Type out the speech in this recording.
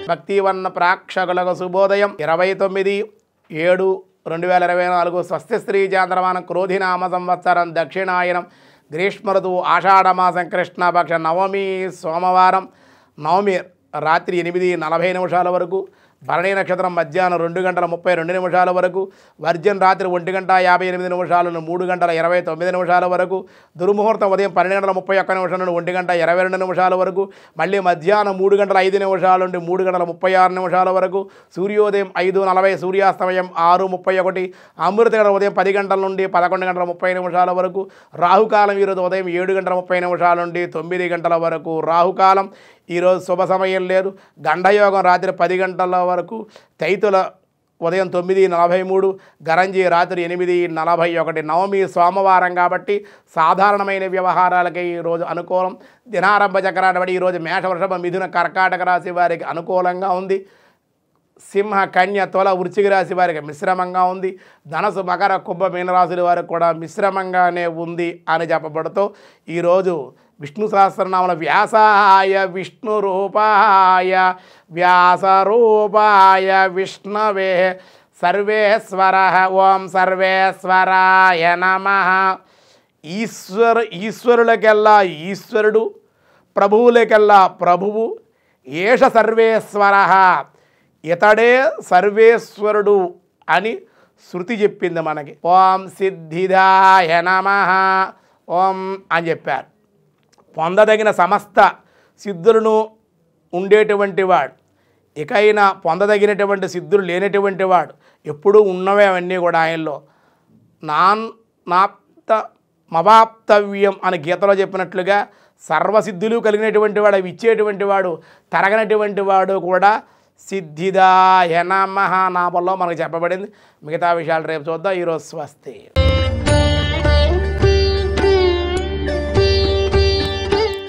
భక్తివన్న ప్రేక్షకులకు శుభోదయం 29/7/2024 స్వస్తి శ్రీ చాంద్రమానం క్రోధినామ సంవత్సరం దక్షిణాయనం గ్రీష్మ ఋతువు ఆషాఢమాసం కృష్ణపక్ష నవమి సోమవారం నవమి రాత్రి 8:40 వరకు భరణి నక్షత్రం మధ్యాహ్నం 2:32 వరకు వర్జన్ రాత్రి 1:58 నుండి 3:29 వరకు దుర్ముహూర్తం ఉదయం 12:31 నుండి 1:22 వరకు మళ్ళీ మధ్యాహ్నం 3:05 నుండి 3:36 వరకు సూర్యోదయం 5:40 సూర్యాస్తమయం 6:31 అమృత ఉదయం 10 గంటల నుండి 11:30 వరకు రాహుకాలం ఈరోజు ఉదయం 7:30 నుండి 9 గంటల వరకు రాహుకాలం ఈరోజు శుభ సమయం లేదు గండయోగం రాత్రి 10 గంటల వరకు తైతుల ఉదయం 9:43 గరంజి రాత్రి 8:41 నవమి సోమవారం కాబట్టి సాధారణమైన వ్యవహారాలకి ఈరోజు అనుకూలం దినారంభ చక్రాన్ని బట్టి ఈరోజు మేష వృషభ మిథున కర్కాటక రాశి వారికి అనుకూలంగా ఉంది సింహ కన్య తుల వృశ్చిక రాశి వారికి మిశ్రమంగా ఉంది ధనసు మకర కుంభ మీనరాశుల వారికి కూడా మిశ్రమంగానే ఉంది అని చెప్పబడుతూ ఈరోజు విష్ణు సహస్రనామల వ్యాసాయ విష్ణు రూపాయ వ్యాసరూపాయ విష్ణవే సర్వేశ్వర ఓం సర్వేశ్వరాయ నమః ఈశ్వరులకెల్లా ఈశ్వరుడు ప్రభువులకెల్లా ప్రభువు ఏష సర్వేశ్వర ఇతడే సర్వేశ్వరుడు అని శృతి చెప్పింది మనకి ఓం సిద్ధిదాయ నమః ఓం అని చెప్పారు పొందదగిన సమస్త సిద్ధులను ఉండేటువంటి వాడు ఇకైనా పొందదగినటువంటి సిద్ధులు లేనటువంటి వాడు ఎప్పుడూ ఉన్నవే అవన్నీ కూడా ఆయనలో మవాప్తవ్యం అని గీతలో చెప్పినట్లుగా సర్వసిద్ధులు కలిగినటువంటి వాడు అవి ఇచ్చేటువంటి వాడు తరగనటువంటి వాడు కూడా సిద్ధిదాయ నమః నామంలో మనకు చెప్పబడింది మిగతా విషయాలు రేపు చూద్దాం ఈరోజు స్వస్తి